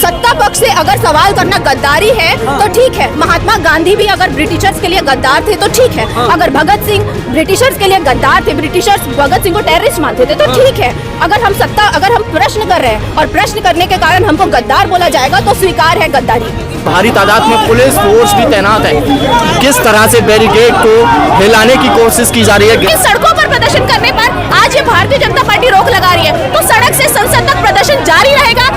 सत्ता पक्ष से अगर सवाल करना गद्दारी है तो ठीक है। महात्मा गांधी भी अगर ब्रिटिशर्स के लिए गद्दार थे तो ठीक है। अगर भगत सिंह ब्रिटिशर्स के लिए गद्दार थे, ब्रिटिशर्स भगत सिंह को टेररिस्ट मानते थे तो ठीक है। अगर हम प्रश्न कर रहे हैं और प्रश्न करने के कारण हमको गद्दार बोला जाएगा तो स्वीकार है गद्दारी। भारी तादाद में पुलिस फोर्स भी तैनात है। किस तरह से बैरिकेड को हिलाने की कोशिश की जा रही है। सड़कों पर प्रदर्शन करने पर आज ये भारतीय जनता पार्टी रोक लगा रही है तो सड़क से संसद तक प्रदर्शन जारी रहेगा।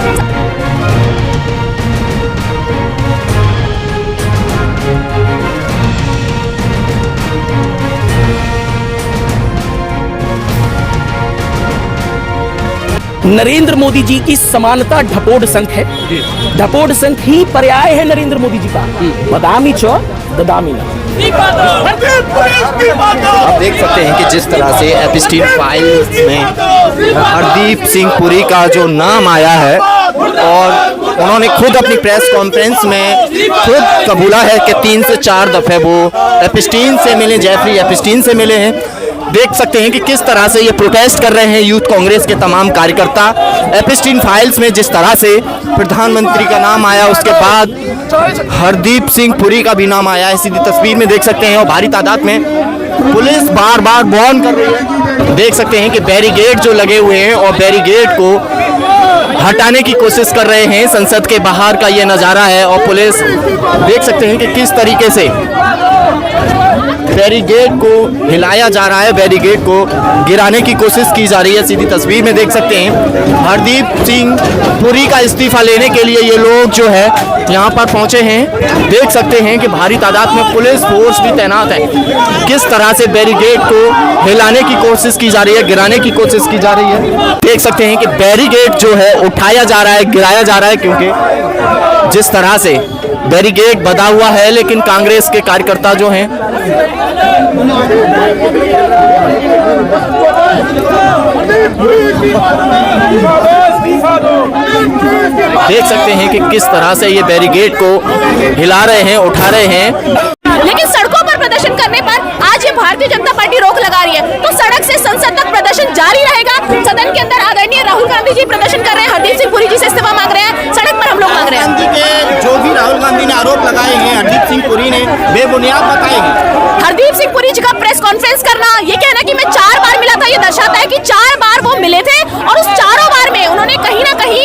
नरेंद्र मोदी जी की समानता ढपोड संघ है। ढपोड संघ ही पर्याय है नरेंद्र मोदी जी का। बदामी चो ददामी ना। आप देख सकते हैं कि जिस तरह से एपिस्टीन फाइल्स में हरदीप सिंह पुरी का जो नाम आया है और उन्होंने खुद अपनी प्रेस कॉन्फ्रेंस में खुद कबूला है कि 3 से 4 दफे वो एपिस्टीन से मिले, जेफरी एपिस्टीन से मिले हैं। देख सकते हैं कि किस तरह से ये प्रोटेस्ट कर रहे हैं यूथ कांग्रेस के तमाम कार्यकर्ता। एपिस्टीन फाइल्स में जिस तरह से प्रधानमंत्री का नाम आया, उसके बाद हरदीप सिंह पुरी का भी नाम आया है, सीधी तस्वीर में देख सकते हैं। और भारी तादाद में पुलिस बार बार वार्न कर रही है। देख सकते हैं कि बैरिकेड जो लगे हुए हैं और बैरिकेड को हटाने की कोशिश कर रहे हैं। संसद के बाहर का ये नज़ारा है और पुलिस देख सकते हैं कि किस तरीके से बैरिकेड को हिलाया जा रहा है, बैरिकेड को गिराने की कोशिश की जा रही है। सीधी तस्वीर में देख सकते हैं हरदीप सिंह पुरी का इस्तीफा लेने के लिए ये लोग जो है यहाँ पर पहुँचे हैं। देख सकते हैं कि भारी तादाद में पुलिस फोर्स भी तैनात है। किस तरह से बैरिकेड को हिलाने की कोशिश की जा रही है, गिराने की कोशिश की जा रही है। देख सकते हैं कि बैरिकेड जो है उठाया जा रहा है, गिराया जा रहा है, क्योंकि जिस तरह से बैरिकेड बंधा हुआ है, लेकिन कांग्रेस के कार्यकर्ता जो हैं देख सकते हैं कि किस तरह से ये बैरिकेड को हिला रहे हैं, उठा रहे हैं। लेकिन सड़कों पर प्रदर्शन करने पर आज ये भारतीय जनता पार्टी रोक लगा रही है तो सड़क से संसद तक प्रदर्शन जारी रहेगा। सदन के अंदर आदरणीय राहुल गांधी जी प्रदर्शन कर रहे हैं, हरदीप सिंह पुरी जी से इस्तीफा मांग रहे हैं, सड़क पर हम लोग मांग रहे हैं। जो भी राहुल गांधी ने आरोप लगाए हैं हरदीप सिंह पुरी ने बेबुनियाद बताए हैं। हरदीप सिंह पुरी जी का प्रेस कॉन्फ्रेंस करना, ये कहना कि मैं 4 बार मिला था, ये दर्शाता है कि 4 बार वो मिले थे और उस चारों बार में उन्होंने कहीं ना कहीं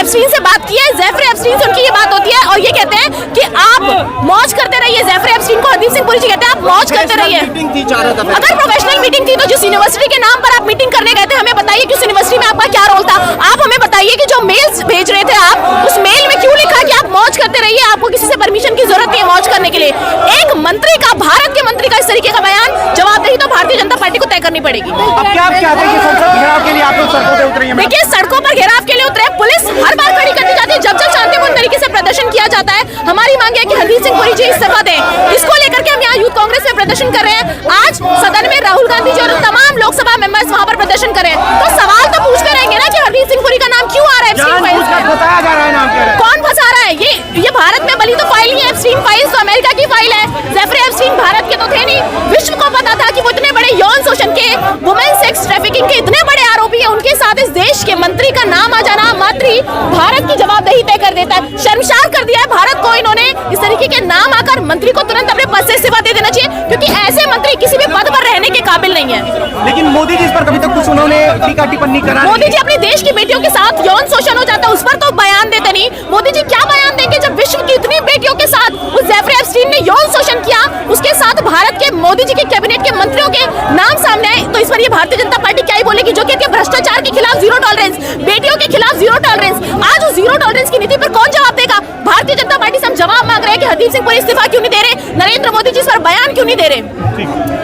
एप्स्टीन से बात की है। जेफरी एप्स्टीन से उनकी ये बात होती है और ये कहते हैं कि आप मौज करते रहिए। जेफरी एप्स्टीन को हरदीप सिंह पुरी जी कहते हैं आप मौज करते रहिए। अगर प्रोफेशनल मीटिंग थी तो जिस यूनिवर्सिटी के नाम पर आप मीटिंग करने गए थे, हमें बताइए कि उस यूनिवर्सिटी में आपका क्या रोल था। आप हमें बताइए कि जो मेल्स भेज रहे थे आप, उस मेल में क्यों लिखा कि आप मौज करते रहिए, आपको किसी से परमिशन की जरूरत नहीं है मौज करने के लिए। एक मंत्री का, भारत के मंत्री का इस तरीके का बयान, जवाबदेही तो भारतीय जनता पार्टी को तय करनी पड़ेगी। अब क्या आप चाहते हैं कि संसद घेराव के लिए आप लोग सड़कों पे उतरेंगे? देखिए, सड़कों पर घेराव के लिए उतरे, पुलिस हर बार खड़ी करती जाती है जब शांतिपूर्ण तरीके से प्रदर्शन किया जाता है। हमारी मांग है कि हरदीप सिंह पुरी जी इस्तीफा दें। इसको लेकर के हम यहाँ यूथ कांग्रेस में प्रदर्शन कर रहे हैं। आज सदन में राहुल गांधी जी और तमाम लोकसभा मेंबर्स वहाँ पर प्रदर्शन कर रहे हैं तो सवाल तो पूछते रहेंगे ना कि हरदीप सिंह पुरी का नाम क्यों आ रहा है एप्स्टीन फाइल्स में? बताया जा रहा है नाम क्या है? कौन फंसा रहा है? ये भारत में बनी तो फाइल नहीं है। एप्स्टीन फाइल्स तो अमेरिका की फाइल है। जेफरी एप्स्टीन भारत के तो थे नहीं। विश्व को पता था कि वो इतने बड़े यौन शोषण के, वुमेन सेक्स ट्रैफिकिंग के इतने बड़े आरोपी है। उनके साथ इस देश के मंत्री का नाम आ जाना मात्र भारत की जवाबदेही तय कर देता है। शर्मसार कर दिया है भारत को इन्होंने। इस तरीके के नाम आकर मंत्री को तुरंत अपने पद से इस्तीफा दे देना चाहिए, क्योंकि ऐसे मंत्री किसी भी पद पर रहने के काबिल नहीं है। लेकिन मोदी जी इस पर कभी तक कुछ उन्होंने टीका टिप्पणी करा? मोदी जी अपने देश की बेटियों के साथ यौन शोषण हो जाता है उस पर तो बयान देते नहीं। मोदी जी क्या बयान देंगे जब विश्व की इतनी बेटियों के साथ उस जेफरी एप्स्टीन ने यौन शोषण किया, उसके साथ भारत के मोदी जी के कैबिनेट के मंत्रियों के नाम सामने आए, तो इस पर ये भारतीय जनता पार्टी क्या ही बोलेगी, जो कहती है भ्रष्टाचार के खिलाफ जीरो टॉलरेंस, बेटियों के खिलाफ जीरो टॉलरेंस। आज उस जीरो टॉलरेंस की नीति पर कौन जवाब देगा? भारतीय जनता पार्टी से हम जवाब मांग रहे हैं कि हरदीप सिंह पुरी इस्तीफा क्यों नहीं दे रहे, नरेंद्र मोदी जी इस पर बयान क्यों नहीं दे रहे।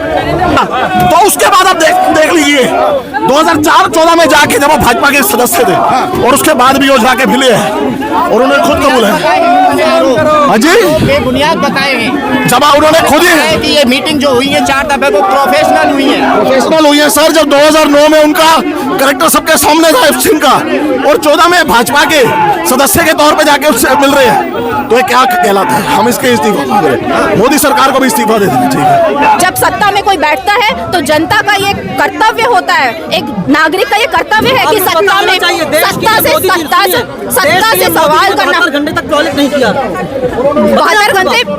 तो उसके बाद आप देख लीजिए 2004-14 में जाके जब वो भाजपा के सदस्य थे और उसके बाद भी योजना के मिले हैं और उन्होंने खुद कबूल है। हाँ जी, बेबुनियाद बताए हैं। जब उन्होंने खुद ही कि ये मीटिंग जो हुई है 4 दफे वो प्रोफेशनल हुई है सर। जब 2009 में उनका करेक्टर सबके सामने था एप्स्टीन का और 14 में भाजपा के सदस्य के तौर पे जाके उससे मिल रहे हैं, तो ये क्या कहलाता है? हम इसके इस्तीफा मांग रहे हैं। मोदी सरकार को भी इस्तीफा दे देना चाहिए। जब सत्ता में कोई बैठता लगता है तो जनता का ये कर्तव्य होता है, एक नागरिक का ये कर्तव्य है कि सत्ता में सत्ता से सवाल करना। 72 घंटे तक टॉयलेट नहीं किया,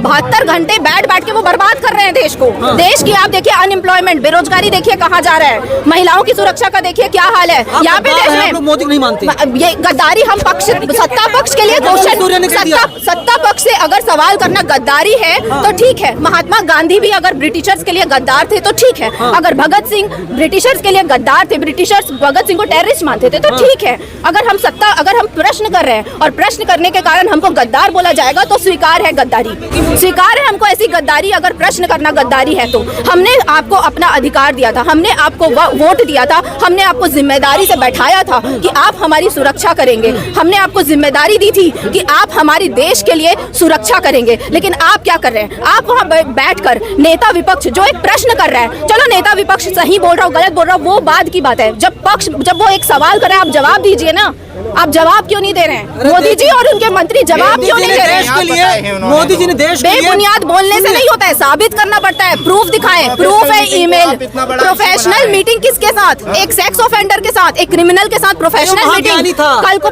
72 घंटे बैठ के वो बर्बाद कर रहे हैं देश को। देश की आप देखिए अनएम्प्लॉयमेंट, बेरोजगारी देखिए कहाँ जा रहा है, महिलाओं की सुरक्षा का देखिए क्या हाल है यहाँ पे देश में। मोदी नहीं मानते ये गद्दारी, हम सत्ता पक्ष के लिए सत्ता पक्ष से अगर सवाल करना गद्दारी है तो ठीक है। महात्मा गांधी भी अगर ब्रिटिशर्स के लिए गद्दार थे तो ठीक है। अगर भगत सिंह ब्रिटिशर्स के लिए गद्दार थे, ब्रिटिशर्स भगत सिंह को टेररिस्ट मानते थे तो ठीक है। अगर हम प्रश्न कर रहे हैं और प्रश्न करने के कारण हमको गद्दार बोला जाएगा तो स्वीकार है गद्दारी, स्वीकार है हमको ऐसी गद्दारी। अगर प्रश्न करना गद्दारी है तो हमने आपको अपना अधिकार दिया था, हमने आपको वोट दिया था, हमने आपको जिम्मेदारी से बैठाया था कि आप हमारी सुरक्षा करेंगे, हमने आपको जिम्मेदारी दी थी कि आप हमारी देश के लिए सुरक्षा करेंगे। लेकिन आप क्या कर रहे हैं, आप वहाँ बैठकर नेता विपक्ष जो एक प्रश्न कर रहा है, चलो नेता विपक्ष सही बोल रहा हो गलत बोल रहा हो वो बात की बात है, जब वो एक सवाल कर रहे हैं आप जवाब दीजिए ना। आप जवाब क्यों नहीं दे रहे हैं? मोदी जी और उनके मंत्री जवाब क्यों नहीं दे रहे हैं? मोदी जी ने देश के लिए बेबुनियाद बोलने से नहीं होता है, साबित करना पड़ता है, प्रूफ दिखाएं। प्रूफ है ईमेल, प्रोफेशनल मीटिंग किसके साथ? एक सेक्स ऑफेंडर के साथ, एक क्रिमिनल के साथ प्रोफेशनल मीटिंग। कल को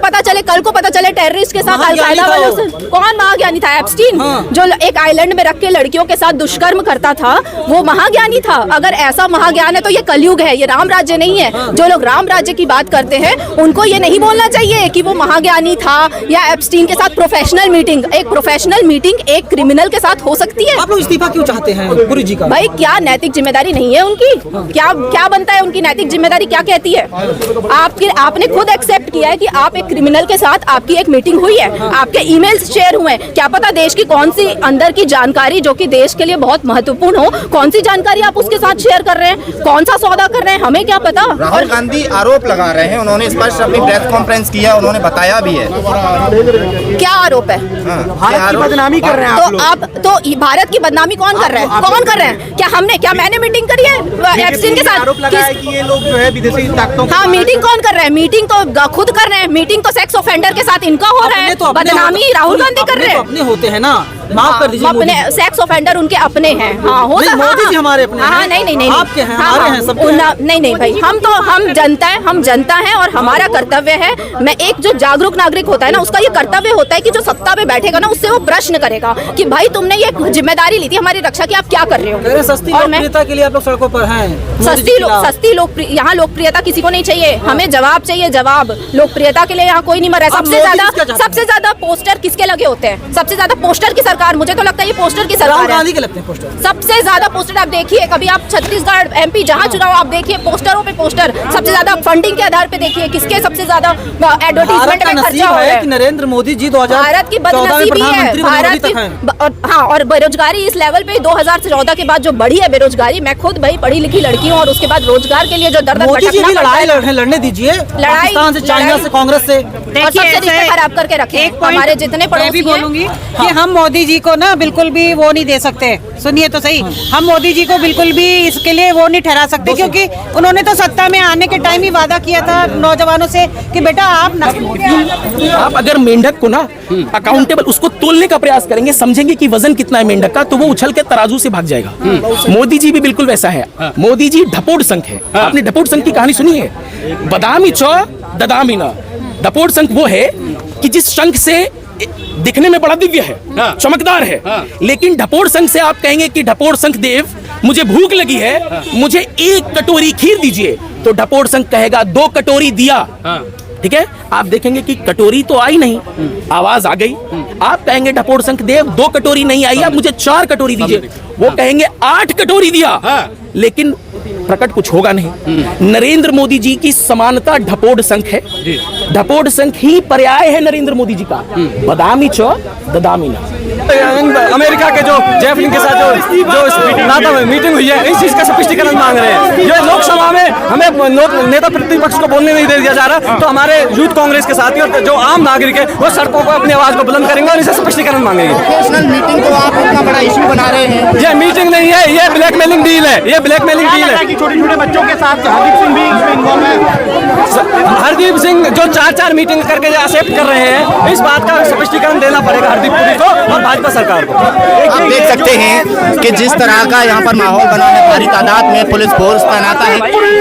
पता चले टेररिस्ट के साथ, अल-कायदा वालों से। कौन महाज्ञानी था? एप्स्टीन, जो एक आइलैंड में रख के लड़कियों के साथ दुष्कर्म करता था, वो महाज्ञानी था। अगर ऐसा महाज्ञान है तो ये कलयुग है, ये राम राज्य नहीं है। जो लोग राम राज्य की बात करते हैं उनको ये नहीं बोलना चाहिए कि वो महाज्ञानी था या एप्स्टीन के साथ प्रोफेशनल मीटिंग। एक प्रोफेशनल मीटिंग एक क्रिमिनल के साथ हो सकती है। आप लोग इस्तीफा क्यों चाहते हैं पुरी जी का? भाई क्या नैतिक जिम्मेदारी नहीं है उनकी? क्या बनता है उनकी नैतिक जिम्मेदारी क्या कहती है? आपने खुद एक्सेप्ट किया है कि आप एक क्रिमिनल के साथ आपकी एक मीटिंग हुई है, आपके ईमेल्स शेयर हुए हैं। क्या पता देश की कौन सी अंदर की जानकारी जो कि देश के लिए बहुत महत्वपूर्ण हो, कौन सी जानकारी आप उसके साथ शेयर कर रहे हैं, कौन सा सौदा कर रहे हैं, हमें क्या पता। राहुल गांधी आरोप लगा रहे हैं, उन्होंने स्पष्ट अपनी प्रेस कॉन्फ्रेंस किया, उन्होंने बताया भी है। क्या आरोप है? भारत की बदनामी कर रहे हैं आप लोग। तो भारत की बदनामी कौन कर रहा है? कौन कर रहे हैं? क्या मैंने मीटिंग करी है एप्स्टीन के साथ? आरोप लगाया कि ये लोग जो है विदेशी ताकतों। हाँ, मीटिंग कौन कर रहा है? मीटिंग तो खुद कर रहे हैं, मीटिंग तो सेक्स ऑफेंडर के साथ इनका हो रहा है, बदनामी राहुल गांधी कर रहे हैं। अपने होते हैं ना, माफ कर दीजिए। अपने सेक्स ऑफेंडर उनके अपने हैं। हाँ, हो सकता है। मोदी जी हमारे अपने हैं। हाँ, नहीं आपके हैं, हमारे हैं, सबके हैं। नहीं भाई, हम जनता है और हमारा कर्तव्य है। मैं एक जो जागरूक नागरिक होता है ना, उसका ये कर्तव्य होता है कि जो सत्ता पे बैठेगा ना, उससे वो प्रश्न करेगा कि भाई तुमने ये जिम्मेदारी ली थी हमारी रक्षा की, आप क्या कर रहे हो? सस्ती लोकप्रियता के लिए आप लोग सड़कों पर हैं। सस्ती यहाँ लोकप्रियता किसी को नहीं चाहिए, हमें जवाब चाहिए, जवाब। लोकप्रियता के लिए यहाँ कोई नहीं मर रहा है। सबसे ज्यादा पोस्टर किसके लगे होते हैं? सबसे ज्यादा पोस्टर की सरकार, मुझे तो लगता है ये पोस्टर की सरकार है। के लगते हैं पोस्टर। सबसे ज्यादा पोस्टर आप देखिए, कभी आप छत्तीसगढ़ MP जहाँ चुनाव आप देखिए, पोस्टरों पे पोस्टर। सबसे ज्यादा फंडिंग के आधार पे देखिए किसके सबसे ज्यादा एडवर्टाइजमेंट में खर्चा हो रहा है। नरेंद्र मोदी जी भारत की बदनसीबी है, भारत की। हाँ, और बेरोजगारी इस लेवल पे 2014 के बाद जो बढ़ी है बेरोजगारी, मैं खुद भाई पढ़ी लिखी लड़की हूँ और उसके बाद रोजगार के लिए जो दर्द लड़ने दीजिए, पाकिस्तान से, चाइना से, कांग्रेस से, और सबसे रिश्ते खराब करके रखे। हमारे जितने पड़ोसी बोलूंगी कि हम मोदी जी को ना बिल्कुल भी वो नहीं दे सकते। सुनिए तो सही, हम मोदी जी को बिल्कुल भी इसके लिए वो नहीं ठहरा सकते, क्योंकि उन्होंने तो सत्ता में आने के टाइम ही वादा किया था नौजवानों से कि बेटा आप अगर मेंढक को ना अकाउंटेबल उसको तोलने का प्रयास करेंगे, समझेंगे कि वजन कितना है मेंढक का, तो वो उछल के तराजू से भाग जाएगा। मोदी जी भी बिल्कुल वैसा है। मोदी जी ढपोड़ संघ है। आपने ढपोड़ संघ की कहानी सुनी है? बदामी चौ ददामी ना। ढपोड़ संघ वो है कि जिस शंख से दिखने में बड़ा दिव्य है, चमकदार है, लेकिन ढपोड़ संघ से आप कहेंगे कि ढपोड़ संघ देव मुझे भूख लगी है, मुझे 1 कटोरी खीर दीजिए, तो ढपोड़ संघ कहेगा 2 कटोरी दिया। ठीक है, आप देखेंगे कि कटोरी तो आई नहीं, आवाज आ गई। आप कहेंगे ढपोड़ संघ देव 2 कटोरी नहीं आई, आप मुझे 4 कटोरी दीजिए, वो कहेंगे 8 कटोरी दिया, लेकिन प्रकट कुछ होगा नहीं। नरेंद्र मोदी जी की समानता ढपोड़ संघ है। ढपोड़ संघ ही पर्याय है नरेंद्र मोदी जी का। बदामी चौ ददामी ना। अमेरिका के जो जेफलिन के साथ जो नाता में मीटिंग हुई है, इस चीज का स्पष्टीकरण मांग रहे हैं। ये लोकसभा में हमें नेता प्रतिपक्ष को बोलने नहीं दिया जा रहा, तो हमारे यूथ कांग्रेस के साथी और जो आम नागरिक है वो सड़कों पर अपनी आवाज को बुलंद करेंगे और इसे स्पष्टीकरण मांगेंगे। मीटिंग को आप इतना बड़ा इशू बना रहे हैं। ये मीटिंग नहीं है, ये ब्लैकमेलिंग डील है, ये ब्लैकमेलिंग डील है। छोटे छोटे बच्चों के साथ हरदीप सिंह भी इसमें इन्वॉल्व है। हरदीप सिंह जो 4 मीटिंग करके जो एक्सेप्ट कर रहे हैं, इस बात का स्पष्टीकरण देना पड़ेगा हरदीप पुरी को और भाजपा सरकार को। आप देख सकते हैं कि जिस तरह का यहाँ पर माहौल बना है, भारी तादाद में पुलिस फोर्स तैनात है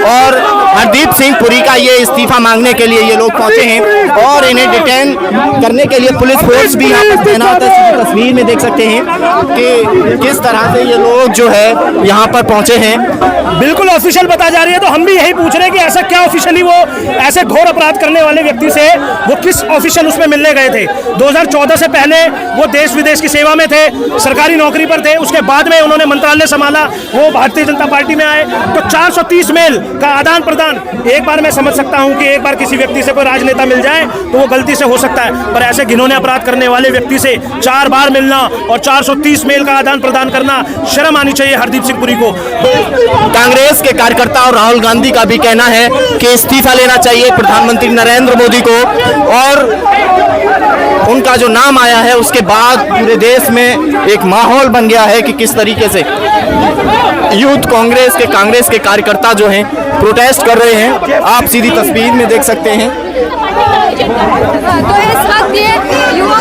और हरदीप सिंह पुरी का ये इस्तीफा मांगने के लिए ये लोग पहुंचे हैं और इन्हें डिटेन करने के लिए पुलिस फोर्स भी यहाँ पर तैनात है। इस तस्वीर में देख सकते हैं कि किस तरह से ये लोग जो है यहाँ पर पहुंचे हैं। बिल्कुल ऑफिशियल बता जा रही है, तो हम भी यही पूछ रहे हैं कि ऐसा क्या ऑफिशियली वो ऐसे घोर अपराध करने वाले व्यक्ति से वो किस ऑफिशियल उसमें मिलने गए थे। 2014 से पहले वो देश विदेश की सेवा में थे, सरकारी नौकरी पर थे, उसके बाद में उन्होंने मंत्रालय संभाला, वो भारतीय जनता पार्टी में आए। तो 430 मेल का आदान प्रदान, एक बार मैं समझ सकता हूं कि एक बार किसी व्यक्ति से कोई राजनेता मिल जाए तो वो गलती से हो सकता है, पर ऐसे घिनौने अपराध करने वाले व्यक्ति से 4 बार मिलना और 430 मेल का आदान प्रदान करना, शर्म आनी चाहिए हरदीप सिंह पुरी को। कांग्रेस के कार्यकर्ता और राहुल गांधी का भी कहना है कि इस्तीफा लेना चाहिए प्रधानमंत्री नरेंद्र मोदी को और उनका जो नाम आया है उसके बाद पूरे देश में एक माहौल बन गया है कि किस तरीके से यूथ कांग्रेस के कार्यकर्ता जो हैं प्रोटेस्ट कर रहे हैं। आप सीधी तस्वीर में देख सकते हैं। तो इस वक्त ये युवा